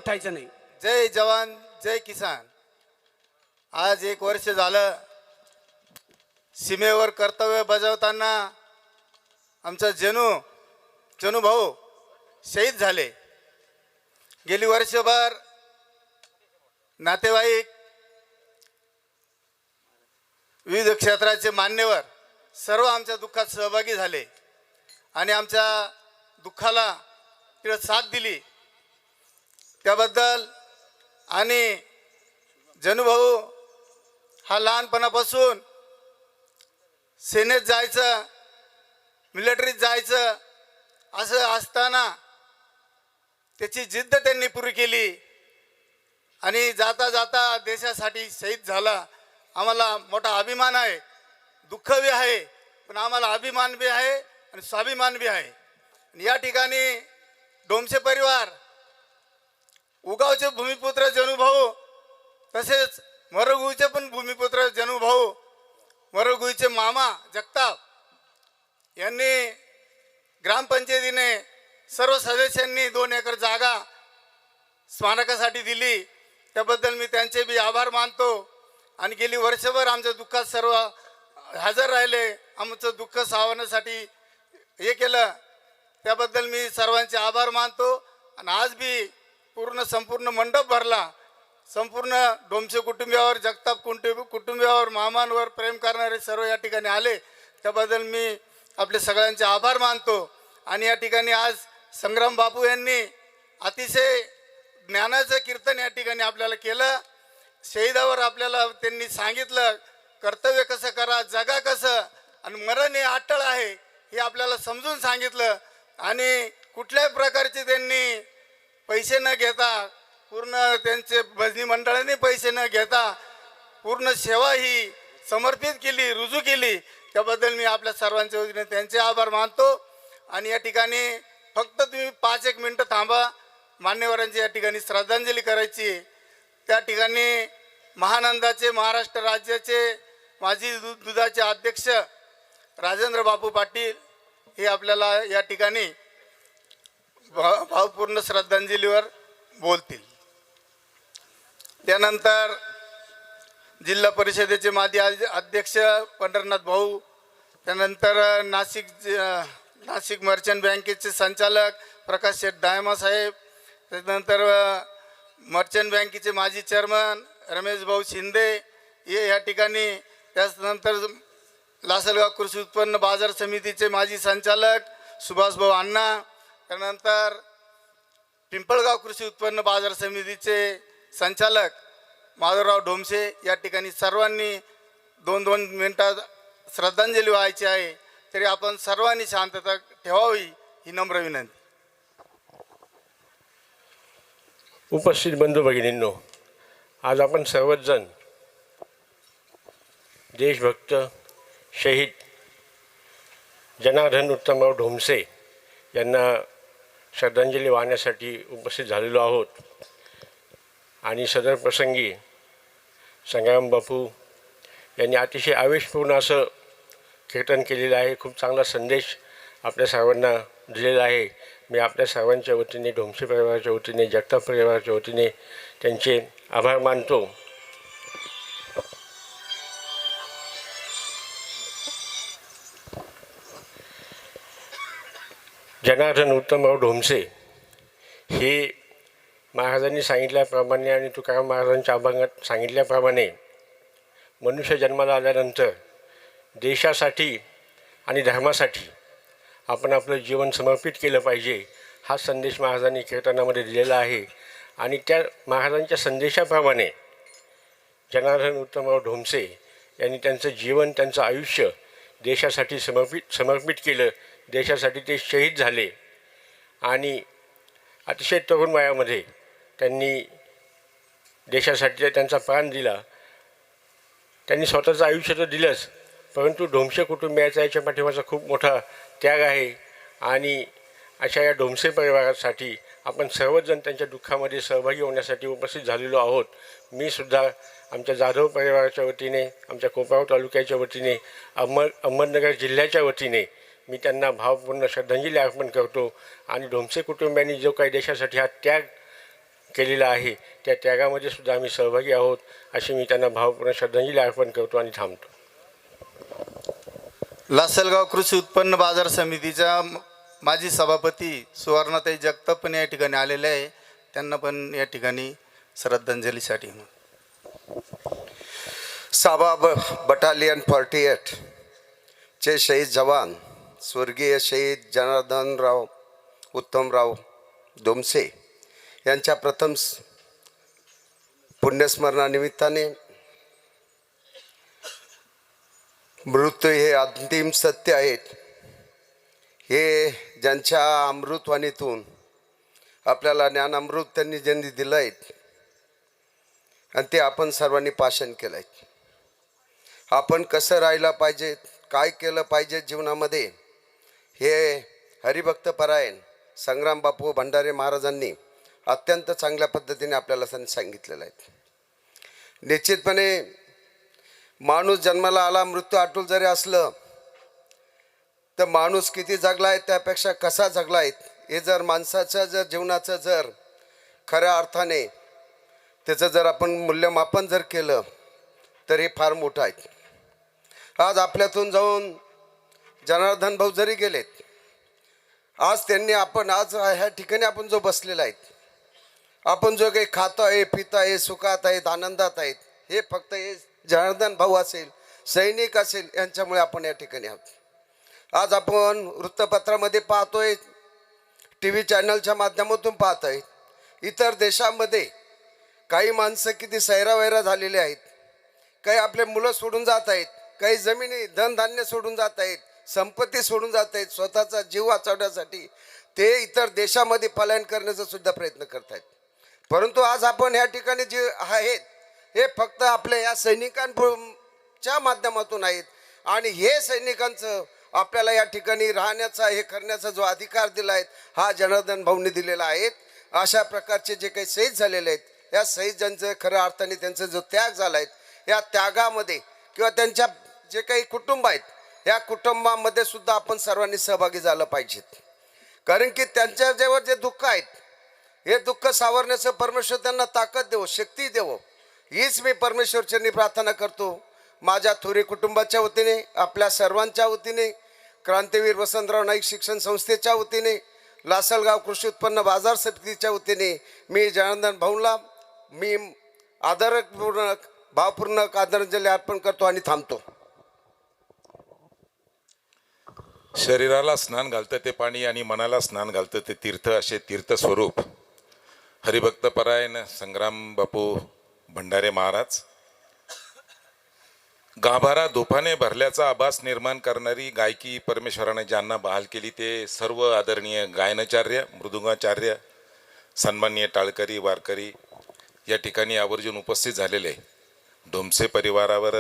उठायचं नाही. जय जवान जय किसान. आज 1 वर्ष झालं सीमेवर कर्तव्य बजावताना आमचा जनू भाऊ शहीद झाले. गेली वर्षभर नातेवाईक, विविध क्षेत्राचे मान्यवर सर्व आमच्या दुःखात सहभागी झाले आणि आमच्या दुःखाला तिला साथ दिली त्याबद्दल. आणि जनूभाऊ हा लहानपणापासून सेनेत जायचं, मिलिटरीत जायचं असं असताना त्याची जिद्द त्यांनी पुरी केली आणि जाता जाता देशासाठी शहीद झाला. आम्हाला मोठा अभिमान आहे, दुःख बी आहे, पण आम्हाला अभिमान बी आहे आणि स्वाभिमान बी आहे. या ठिकाणी डोमसे परिवार, उगावचे भूमिपुत्र जनूभाऊ, तसेच मरगुईचे पण भूमिपुत्र जनूभाऊ, मरगुईचे मामा जगताप यांनी ग्रामपंचायतीने सर्व सदस्यांनी 2 एकर जागा स्मारकासाठी दिली. त्याबद्दल मी त्यांचे बी आभार मानतो. आणि गेली वर्षभर आमच्या दुःखात सर्व हजर राहिले, आमचं दुःख सावरण्यासाठी हे केलं, त्याबद्दल मी सर्वांचे आभार मानतो. आणि आज बी संपूर्ण मंडप भरला. संपूर्ण डोमसे कुटुंबियावर, जगताप कुटुंबियावर, मामांवर प्रेम करणारे सर्व या ठिकाणी आले, त्याबद्दल मी आपले सगळ्यांचे आभार मानतो. आणि या ठिकाणी आज संग्राम बापू यांनी अतिशय ज्ञानाचं कीर्तन या ठिकाणी आपल्याला केलं. शहीदावर आपल्याला त्यांनी सांगितलं कर्तव्य कसं करा, जगा कसं, आणि मरण हे अटळ आहे हे आपल्याला समजून सांगितलं. आणि कुठल्याही प्रकारचे त्यांनी पैसे न घेता, पूर्ण त्यांचे भजनी मंडळाने पैसे न घेता पूर्ण सेवा ही समर्पित केली, रुजू केली. त्याबद्दल मी आपल्या सर्वांच्या वतीने त्यांचे आभार मानतो. आणि या ठिकाणी फक्त तुम्ही 5-1 मिनटं थांबा, मान्यवरांची या ठिकाणी श्रद्धांजली करायची. त्या ठिकाणी महानंदाचे, महाराष्ट्र राज्याचे माजी दुधाचे अध्यक्ष राजेंद्र बापू पाटील हे आपल्याला या ठिकाणी भावपूर्ण श्रद्धांजलीवर बोलतील. त्यानंतर जिल्हा परिषदेचे माजी अध्यक्ष पंढरनाथ भाऊ, त्यानंतर नाशिक मर्चंट बँकेचे संचालक प्रकाश शेठ डायमा साहेब, त्यानंतर मर्चंट बँकेचे माजी चेअरमन रमेश भाऊ शिंदे हे या ठिकाणी, त्यानंतर लासलगाव कृषी उत्पन्न बाजार समितीचे माजी संचालक सुभाष भाऊ अण्णा, त्यानंतर पिंपळगाव कृषी उत्पन्न बाजार समितीचे संचालक माधवराव डोमसे या ठिकाणी सर्वांनी 2-2 मिनिटात श्रद्धांजली व्हायची आहे. तरी आपण सर्वांनी शांतता ठेवावी ही नम्र विनंती. उपस्थित बंधू भगिनींनो, आज आपण सर्वजण देशभक्त शहीद जनार्दन उत्तमराव ढोमसे यांना श्रद्धांजली वाहण्यासाठी उपस्थित झालेलो आहोत. आणि सदर प्रसंगी संग्राम बापू यांनी अतिशय आवेशपूर्ण असं कीर्तन केलेलं आहे. खूप चांगला संदेश आपल्या सर्वांना दिलेला आहे. मी आपल्या सर्वांच्या वतीने, ढोमसे परिवाराच्या वतीने, जगताप परिवाराच्या वतीने त्यांचे आभार मानतो. जनार्दन उत्तमराव ढोमसे हे महाराजांनी सांगितल्याप्रमाणे आणि तुकाराम महाराजांच्या अभंगात सांगितल्याप्रमाणे मनुष्य जन्माला आल्यानंतर देशासाठी आणि धर्मासाठी आपण आपलं जीवन समर्पित केलं पाहिजे, हा संदेश महाराजांनी कीर्तनामध्ये दिलेला आहे. आणि त्या महाराजांच्या संदेशाप्रमाणे जनार्दन उत्तमराव ढोमसे यांनी त्यांचं जीवन, त्यांचं आयुष्य देशासाठी समर्पित केलं. देशासाठी ते शहीद झाले आणि अतिशय तरुण वयामध्ये त्यांनी देशासाठी त्यांचा प्राण दिला. त्यांनी स्वतःचं आयुष्य तर दिलंच, परंतु ढोमसे कुटुंबियाचा याच्या पाठीमागचा खूप मोठा त्याग आहे. आणि अशा या ढोमसे परिवारासाठी आपण सर्वजण त्यांच्या दुःखामध्ये सहभागी होण्यासाठी उपस्थित झालेलो आहोत. मी सुद्धा आमच्या जाधव परिवाराच्या वतीने, आमच्या कोपराव तालुक्याच्या वतीने, अहमदनगर जिल्ह्याच्या वतीने मी त्यांना भावपूर्ण श्रद्धांजली अर्पण करतो. आणि ढोमसे कुटुंबियांनी जो काही देशासाठी हा त्याग केलेला आहे त्या त्यागामध्ये सुद्धा आम्ही सहभागी आहोत अशी मी त्यांना भावपूर्ण श्रद्धांजली अर्पण करतो आणि थांबतो. लासलगाव कृषी उत्पन्न बाजार समितीच्या माजी सभापती सुवर्णाताई जगताप पण या ठिकाणी आलेले आहे. त्यांना पण या ठिकाणी श्रद्धांजलीसाठी साबाब बटालियन 48 चे शहीद जवान स्वर्गीय शहीद जनार्दनराव उत्तमराव डोमसे यांच्या प्रथम पुण्यस्मरणानिमित्ताने मृत्यू हे अंतिम सत्य आहेत हे ज्यांच्या अमृतवाणीतून आपल्याला ज्ञानामृत त्यांनी ज्यांनी दिलं आहेत आणि ते आपण सर्वांनी पाशन केलं आहे. आपण कसं राहायला पाहिजे, काय केलं पाहिजे जीवनामध्ये, हे हरिभक्त परायण संग्राम बापू भंडारे महाराजांनी अत्यंत चांगल्या पद्धतीने आपल्याला सांगितलेलं आहे. निश्चितपणे माणूस जन्माला आला, मृत्यू आठवल जरी असलं तर माणूस किती जगला आहे त्यापेक्षा कसा जगला आहे हे जर माणसाचं जर जीवनाचं जर खऱ्या अर्थाने त्याचं जर आपण मूल्यमापन जर केलं तर हे फार मोठं आहे. आज आपल्यातून जाऊन जनार्दन भाऊ जरी गेलेत, आज त्यांनी आपण आज ह्या ठिकाणी आपण जो बसलेला आहे, आपण जो काही खातो आहे, पितो आहे, सुखात आहेत, आनंदात आहेत, हे फक्त हे जनार्दन भाऊ असेल, सैनिक असेल यांच्यामुळे आपण या ठिकाणी आहोत. आज आपण वृत्तपत्रामध्ये पाहतोय, टी व्ही चॅनलच्या माध्यमातून पाहतोय, इतर देशामध्ये काही माणसं किती सैरावैरा झालेले आहेत, काही आपले मुलं सोडून जात आहेत, काही जमिनी धनधान्य सोडून जात आहेत, संपत्ती सोडून जात आहेत, स्वतःचा जीव वाचवण्यासाठी ते इतर देशामध्ये पलायन करण्याचा सुद्धा प्रयत्न करत आहेत. परंतु आज आपण ह्या ठिकाणी जे आहेत हे फक्त आपल्या या सैनिकांच्या माध्यमातून आहेत आणि हे सैनिकांचं आपल्याला या ठिकाणी राहण्याचा हे करण्याचा जो अधिकार दिला आहे हा जनार्दन भाऊंनी दिलेला आहे. अशा प्रकारचे जे काही शहीद झालेले आहेत या शहीदांचं खऱ्या अर्थाने त्यांचा जो त्याग झाला आहे या त्यागामध्ये किंवा त्यांच्या जे काही कुटुंब आहेत या कुटुंबामध्ये सुद्धा आपण सर्वांनी सहभागी झालं पाहिजेत. कारण की त्यांच्या जेव्हा जे दुःख आहेत हे दुःख सावरण्याचं परमेश्वर त्यांना ताकद देवो, शक्ती देवो, हीच मी परमेश्वरचरणी प्रार्थना करतो. माझ्या थोरी कुटुंबाच्या वतीने, आपल्या सर्वांच्या वतीने, क्रांतीवीर वसंतराव नाईक शिक्षण संस्थेच्या वतीने, लासलगाव कृषी उत्पन्न बाजार समितीच्या वतीने मी जनार्दन भाऊला मी आदरपूर्वक भावपूर्वक आदरांजली अर्पण करतो आणि थांबतो. शरीराला स्नान घालतं ते पाणी आणि मनाला स्नान घालतं ते तीर्थ, असे तीर्थस्वरूप हरिभक्त परायण संग्राम बापू भंडारे महाराज. गाभारा धुपाने भरल्याचा आभास निर्माण करणारी गायकी परमेश्वराने ज्यांना बहाल केली ते सर्व आदरणीय गायनाचार्य, मृदुंगाचार्य, सन्माननीय टाळकरी, वारकरी या ठिकाणी आवर्जून उपस्थित झालेले, डोमसे परिवारावर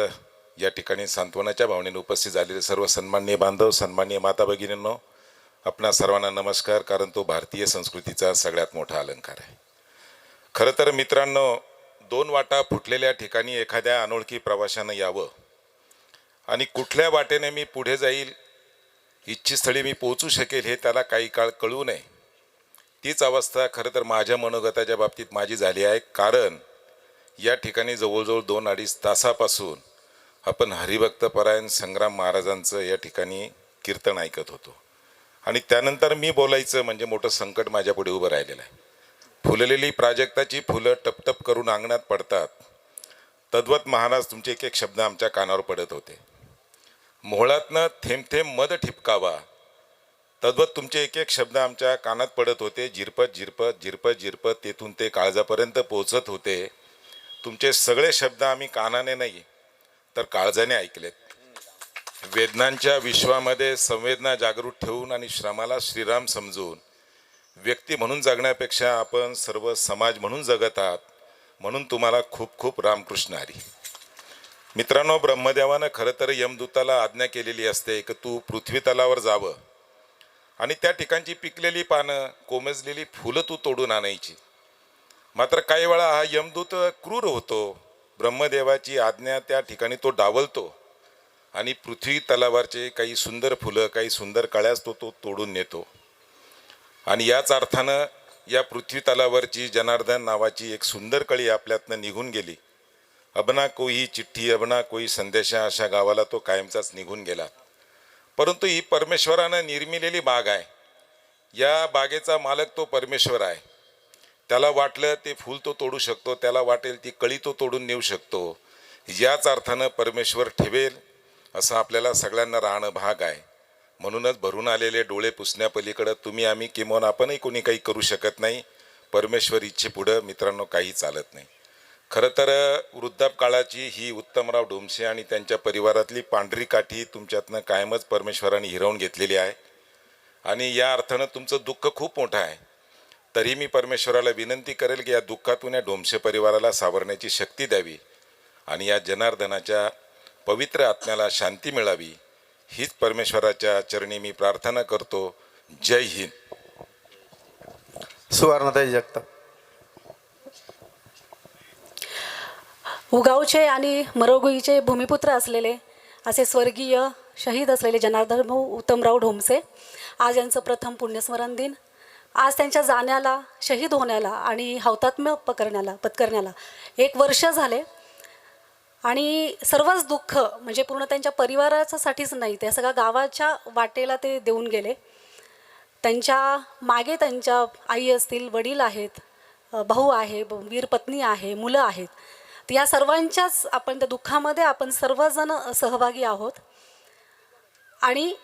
या ठिकाणी सांत्वनाच्या भावनेने उपस्थित झालेले सर्व सन्माननीय बांधव, सन्माननीय माता भगिनींनो, आपणा सर्वांना नमस्कार. कारण तो भारतीय संस्कृतीचा सगळ्यात मोठा अलंकार आहे. खरं तर मित्रांनो, दोन वाटा फुटलेल्या ठिकाणी एखाद्या अनोळखी प्रवाशानं यावं आणि कुठल्या वाटेने मी पुढे जाईल, इच्छितस्थळी मी पोहोचू शकेल हे त्याला काही काळ कळू नये. तीच अवस्था खरं तर माझ्या मनोगताच्या बाबतीत माझी झाली आहे. कारण या ठिकाणी जवळजवळ 2-2.5 तासापासून आपण हरिभक्त परायण संग्राम महाराजांचं या ठिकाणी कीर्तन ऐकत होतो आणि त्यानंतर मी बोलायचं म्हणजे मोठं संकट माझ्यापुढे उभं राहिलेलं आहे. फुललेली प्राजक्ताची फुलं टपटप करून अंगणात पडतात, तद्वत महाराज तुमचे एक एक शब्द आमच्या कानावर पडत होते. मोहळातनं थेंब थेंब मध ठिपकावा, तद्वत तुमचे एक एक शब्द आमच्या कानात पडत होते. झिरपत झिरपत झिरपत झिरपत तेथून ते काळजापर्यंत पोहोचत होते. तुमचे सगळे शब्द आम्ही कानाने नाही तर काळजाने ऐकलेत. वेदनांच्या विश्वामध्ये संवेदना जागृत ठेवून आणि श्रमाला श्रीराम समजून व्यक्ती म्हणून जगण्यापेक्षा आपण सर्व समाज म्हणून जगत आहात, म्हणून तुम्हाला खूप खूप रामकृष्ण हरी. मित्रांनो, ब्रह्मदेवानं खरं तर यमदूताला आज्ञा केलेली असते की तू पृथ्वी तलावर जावं आणि त्या ठिकाणची पिकलेली पानं, कोमेजलेली फुलं तू तोडून आणायची. मात्र काही वेळा हा यमदूत क्रूर होतो. ब्रह्मदेवाची आज्ञा त्या ठिकाणी तो डावलतो आणि पृथ्वी तलावारचे काही सुंदर फुलं, काही सुंदर कळ्यास तो तोडून नेतो. आणि याच अर्थानं या पृथ्वीतलावरची जनार्दन नावाची एक सुंदर कळी आपल्यातनं निघून गेली. अबना कोई चिठ्ठी अबना कोई संदेशा अशा गावाला तो कायमचाच निघून गेला. परंतु ही परमेश्वरानं निर्मिलेली बाग आहे. या बागेचा मालक तो परमेश्वर आहे. त्याला वाटलं ते फूल तो तोडू शकतो, त्याला वाटेल ती कळी तो तोडून नेऊ शकतो. याच अर्थानं परमेश्वर ठेवेल असं आपल्याला सगळ्यांना राहणं भाग आहे. म्हणूनच भरून आलेले डोळे पुसण्यापलीकडं तुम्ही आम्ही किंवा आपणही कोणी काही करू शकत नाही. परमेश्वर इच्छेपुढं मित्रांनो काही चालत नाही. खरं तर वृद्धापकाळाची ही उत्तमराव ढोमसे आणि त्यांच्या परिवारातली पांढरी काठी तुमच्यातनं कायमच परमेश्वराने हिरावून घेतलेली आहे. आणि या अर्थानं तुमचं दुःख खूप मोठं आहे. तरी मी परमेश्वराला विनंती करेल की या दुःखातून या ढोमसे परिवाराला सावरण्याची शक्ती द्यावी आणि या जनार्दनाच्या पवित्र आत्म्याला शांती मिळावी, हीच परमेश्वराच्या चरणी मी प्रार्थना करतो. जय हिंद. सुवर्णाताई जगताप. उगावचे आणि मरळगुईचे भूमिपुत्र असलेले असे स्वर्गीय शहीद असलेले जनार्दन भाऊ उत्तमराव ढोमसे, आज यांचं प्रथम पुण्यस्मरण दिन. आज त्यांच्या जाण्याला, शहीद होण्याला आणि हौतात्म्य पत्करण्याला 1 वर्ष झाले. आणि सर्वच दुःख म्हणजे पूर्ण त्यांच्या परिवारासाठीच नाही, त्या सगळ्या गावाच्या वाटेला ते देऊन गेले. त्यांच्या मागे त्यांच्या आई असतील, वडील आहेत, भाऊ आहे, वीर पत्नी आहे, मुलं आहेत. तर या सर्वांच्याच आपण त्या दुःखामध्ये आपण सर्वजण सहभागी आहोत. आणि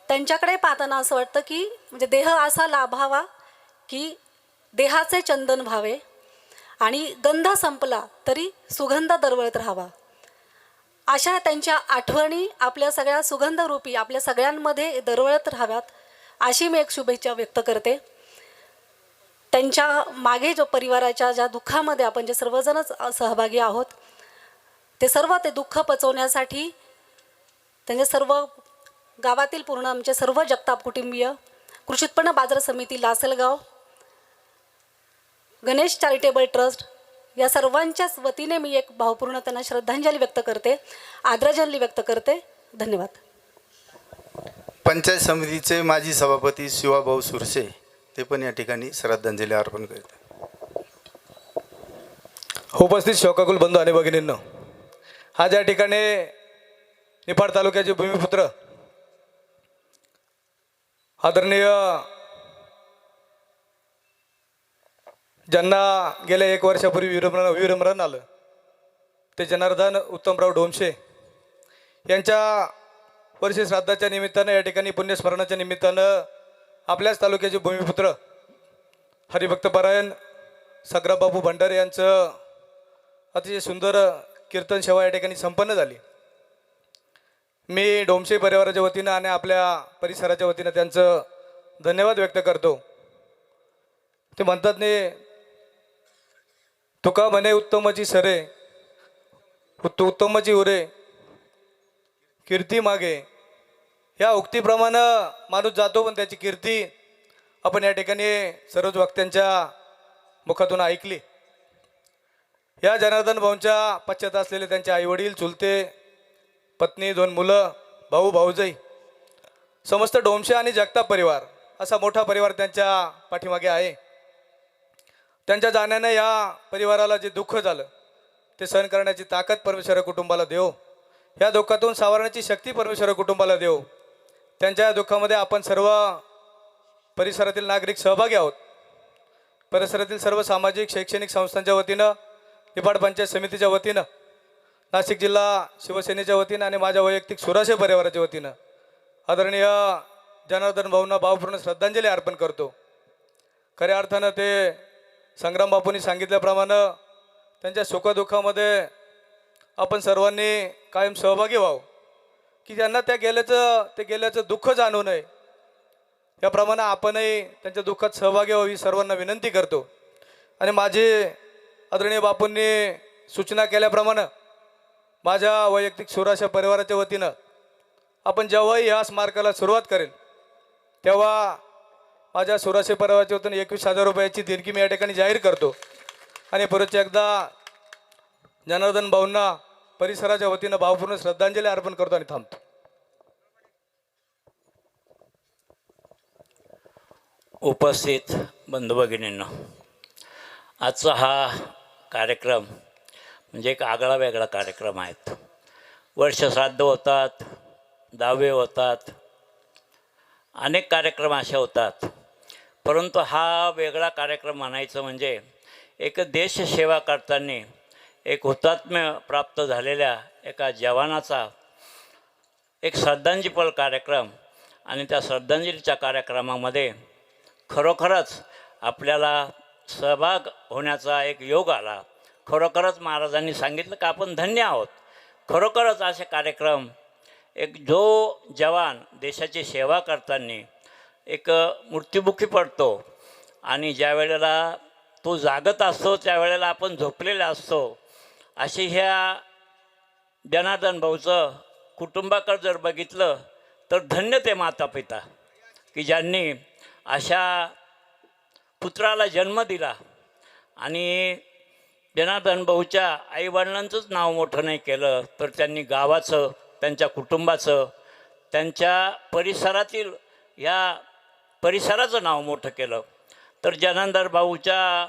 त्यांच्याकडे पाहताना असं वाटतं की म्हणजे देह असा लाभावा की देहाचे चंदन व्हावे आणि गंध संपला तरी सुगंध दरवळत राहावा. अशा त्यांच्या आठवणी आपल्या सगळ्या सुगंधरूपी आपल्या सगळ्यांमध्ये दरवळत राहाव्यात, अशी मी एक शुभेच्छा व्यक्त करते. त्यांच्या मागे जो परिवाराच्या ज्या दुःखामध्ये आपण जे सर्वजणच सहभागी आहोत, ते सर्व ते दुःख पचवण्यासाठी त्यांचे सर्व गावातील पूर्ण आमचे सर्व जगताप कुटुंबीय, कृषी उत्पन्न बाजार समिती लासलगाव, गणेश चॅरिटेबल ट्रस्ट या सर्वांच्याच वतीने मी एक भावपूर्ण त्यांना श्रद्धांजली व्यक्त करते, आदरांजली व्यक्त करते. धन्यवाद. पंचायत समितीचे माजी सभापती शिवाभाऊ सुरसे ते पण या ठिकाणी श्रद्धांजली अर्पण करते. उपस्थित शोकाकुल बंधू आणि भगिनींनो, आज या ठिकाणी निफाड तालुक्याचे भूमिपुत्र आदरणीय ज्यांना गेल्या 1 वर्षापूर्वी वीरमरण आलं ते जनार्दन उत्तमराव ढोमसे यांच्या वर्षी श्राद्धाच्या निमित्तानं या ठिकाणी पुण्यस्मरणाच्या निमित्तानं आपल्याच तालुक्याचे भूमिपुत्र हरिभक्तपरायण सग्राबाबू भंडारे यांचं अतिशय सुंदर कीर्तन सेवा या ठिकाणी संपन्न झाली. मी ढोमसे परिवाराच्या वतीनं आणि आपल्या परिसराच्या वतीनं त्यांचं धन्यवाद व्यक्त करतो. ते म्हणतात ने तुका म्हणे उत्तमाची सरे उत्तमाची उरे कीर्ती मागे, ह्या उक्तीप्रमाणे माणूस जातो पण त्याची कीर्ती आपण या ठिकाणी सर्वच वक्त्यांच्या मुखातून ऐकली. या जनार्दन भाऊंच्या पश्चात असलेले त्यांचे आईवडील, चुलते, पत्नी, 2 मुलं, भाऊ भाऊजाई, समस्त ढोमसे आणि जगताप परिवार असा मोठा परिवार त्यांच्या पाठीमागे आहे. त्यांच्या जाण्याने या परिवाराला जे दुःख झालं ते सहन करण्याची ताकद परमेश्वर कुटुंबाला देव, या दुःखातून सावरण्याची शक्ती परमेश्वर कुटुंबाला देव. त्यांच्या दुःखामध्ये आपण सर्व परिसरातील नागरिक सहभागी आहोत. परिसरातील सर्व सामाजिक शैक्षणिक संस्थांच्या वतीनं, निफाड पंचायत समितीच्या वतीनं, नाशिक जिल्हा शिवसेनेच्या वतीनं आणि माझ्या वैयक्तिक सुराशे परिवाराच्या वतीनं आदरणीय जनार्दन भाऊंना भावपूर्ण श्रद्धांजली अर्पण करतो. खऱ्या अर्थानं ते संग्राम बापूंनी सांगितल्याप्रमाणे त्यांच्या सुखदुःखामध्ये आपण सर्वांनी कायम सहभागी व्हावं, की ज्यांना गेल्याचं दुःख जाणू नये, याप्रमाणे आपणही त्यांच्या दुःखात सहभागी व्हावी सर्वांना विनंती करतो. आणि माझे आदरणीय बापूंनी सूचना केल्याप्रमाणे माझ्या वैयक्तिक सुराशा परिवाराच्या वतीनं आपण जेव्हाही या स्मारकाला सुरुवात करेल तेव्हा माझ्या सुराशे परिवाराच्या वतीनं 21,000 रुपयाची देणगी मी या ठिकाणी जाहीर करतो. आणि परत एकदा जनार्दन भाऊंना परिसराच्या वतीनं भावपूर्ण श्रद्धांजली अर्पण करतो आणि थांबतो. उपस्थित बंधू भगिनींनो, आजचा हा कार्यक्रम म्हणजे एक आगळा वेगळा कार्यक्रम आहेत. वर्षश्राद्ध होतात, दहावे होतात, अनेक कार्यक्रम असे होतात. परंतु हा वेगळा कार्यक्रम म्हणायचं म्हणजे एक देशसेवा करताना एक हुतात्म्य प्राप्त झालेल्या एका जवानाचा एक श्रद्धांजलीपर कार्यक्रम. आणि त्या श्रद्धांजलीच्या कार्यक्रमामध्ये खरोखरच आपल्याला सहभाग होण्याचा एक योग आला. खरोखरच महाराजांनी सांगितलं की आपण धन्य आहोत. खरोखरच असे कार्यक्रम एक जो जवान देशाची सेवा करताना एक मृत्युमुखी पडतो आणि ज्या वेळेला तो जागत असतो त्यावेळेला आपण झोपलेला असतो, अशी ह्या जनार्दन भाऊचं कुटुंबाकडे जर बघितलं तर धन्य ते माता पिता की ज्यांनी अशा पुत्राला जन्म दिला. आणि जनार्दन भाऊच्या आईवडिलांचंच नाव मोठं नाही केलं तर त्यांनी गावाचं, त्यांच्या कुटुंबाचं, त्यांच्या परिसरातील या परिसराचं नाव मोठं केलं. तर जनार्दन भाऊच्या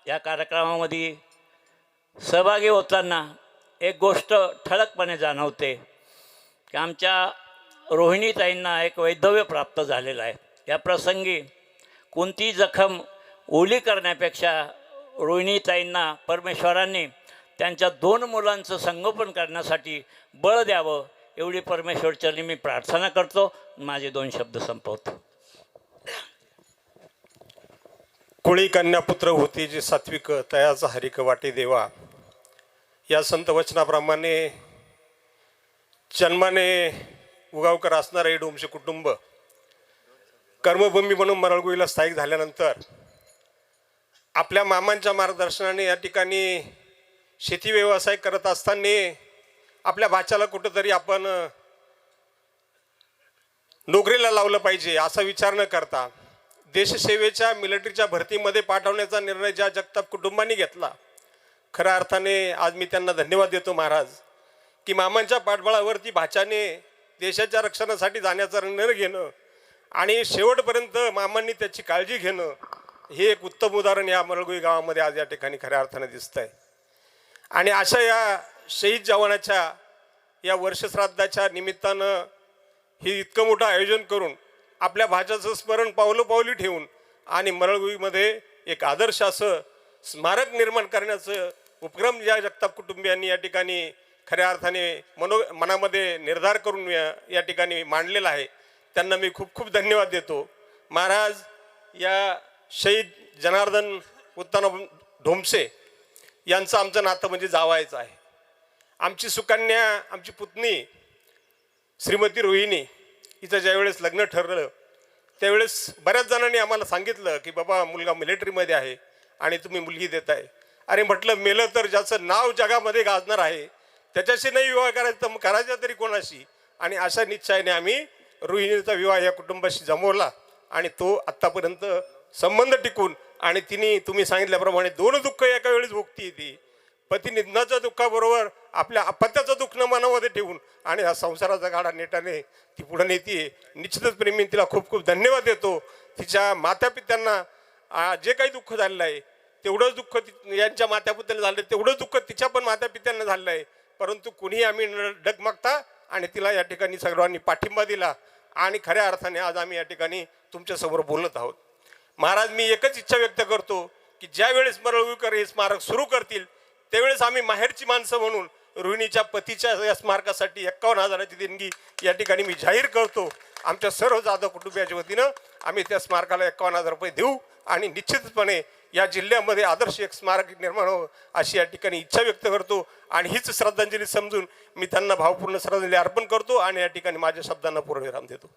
या कार्यक्रमामध्ये सहभागी होताना एक गोष्ट ठळकपणे जाणवते की आमच्या रोहिणीताईंना एक वैधव्य प्राप्त झालेलं आहे. या प्रसंगी कोणती जखम ओली करण्यापेक्षा रोहिणीताईंना परमेश्वरांनी त्यांच्या 2 मुलांचं संगोपन करण्यासाठी बळ द्यावं एवढी परमेश्वरचरणी मी प्रार्थना करतो. माझे 2 शब्द संपवतो. कुळी कन्यापुत्र होती जी सात्विक तयाचा हरिक वाटे देवा, या संत वचनाप्रमाणे जन्माने उगावकर असणारे डोमचे कुटुंब कर्मभूमी म्हणून मरळगुईला स्थायिक झाल्यानंतर आपल्या मामांच्या मार्गदर्शनाने या ठिकाणी शेती व्यवसाय करत असताना आपल्या भाच्याला कुठंतरी आपण नोकरीला लावलं पाहिजे असा विचार न करता देशसेवेच्या मिलिटरीच्या भरतीमध्ये पाठवण्याचा निर्णय ज्या जगताप कुटुंबांनी घेतला, खऱ्या अर्थाने आज मी त्यांना धन्यवाद देतो महाराज, की मामांच्या पाठबळावरती भाच्याने देशाच्या रक्षणासाठी जाण्याचा निर्णय घेणं आणि शेवटपर्यंत मामांनी त्याची काळजी घेणं हे एक उत्तम उदाहरण या मरळगुई गावामध्ये आज या ठिकाणी खऱ्या अर्थाने दिसत आहे. आणि अशा या शहीद जवानाच्या या वर्षश्राद्धाच्या निमित्तानं हे इतकं मोठं आयोजन करून आपल्या भाच्याचं स्मरण पावलोपावली ठेवून आणि मरळगुईमध्ये एक आदर्श असं स्मारक निर्माण करण्याचं उपक्रम या जगताप कुटुंबियांनी या ठिकाणी खऱ्या अर्थाने मनामध्ये निर्धार करून या ठिकाणी मांडलेला आहे. त्यांना मी खूप खूप धन्यवाद देतो. महाराज, या शहीद जनार्दन उत्तम ढोमसे यांचं आमचं नातं म्हणजे जावायचं आहे. आमची सुकन्या, आमची पुतणी श्रीमती रोहिणी हिचं ज्यावेळेस लग्न ठरलं त्यावेळेस बऱ्याच जणांनी आम्हाला सांगितलं की बाबा मुलगा मिलिटरीमध्ये आहे आणि तुम्ही मुलगी देताय. अरे म्हटलं, मेलं तर ज्याचं नाव जगामध्ये गाजणार आहे त्याच्याशी नाही विवाह करायचा तर मग करायचा तरी कोणाशी. आणि अशा निश्चयाने आम्ही रोहिणीचा विवाह या कुटुंबाशी जमवला आणि तो आत्तापर्यंत संबंध टिकून आणि तिने तुम्ही सांगितल्याप्रमाणे 2 दुःख एका वेळेस भोगती ती. पती निधनाच्या दुःखाबरोबर आपल्या अपत्याचं दुःख न मनामध्ये ठेवून आणि हा संसाराचा गाडा नेटाने ती पुढे नेते. निश्चितच प्रेमी तिला खूप खूप धन्यवाद देतो. तिच्या मातापित्यांना जे काही दुःख झालेलं आहे तेवढंच दुःख यांच्या मातापित्यांना झालं, तेवढंच दुःख तिच्या पण मातापित्यांना झालेलं आहे. परंतु कुणीही आम्ही डगमगता आणि तिला या ठिकाणी सर्वांनी पाठिंबा दिला आणि खऱ्या अर्थाने आज आम्ही या ठिकाणी तुमच्यासमोर बोलत आहोत. महाराज, मी एकच इच्छा व्यक्त करतो की ज्या वेळेस मरळगुईकर हे स्मारक सुरू करतील त्यावेळेस आम्ही माहेरची माणसं म्हणून रोहिणीच्या पतीच्या या स्मारकासाठी 51,000ची देणगी या ठिकाणी मी जाहीर करतो. आमच्या सर्व जाधव कुटुंबियाच्या वतीनं आम्ही त्या स्मारकाला 51,000 रुपये देऊ आणि निश्चितपणे या जिल्ह्यामध्ये आदर्श एक स्मारक निर्माण हो अशी या ठिकाणी इच्छा व्यक्त करतो. आणि हीच श्रद्धांजली समजून मी त्यांना भावपूर्ण श्रद्धांजली अर्पण करतो आणि या ठिकाणी माझ्या शब्दांना पूर्णविराम देतो.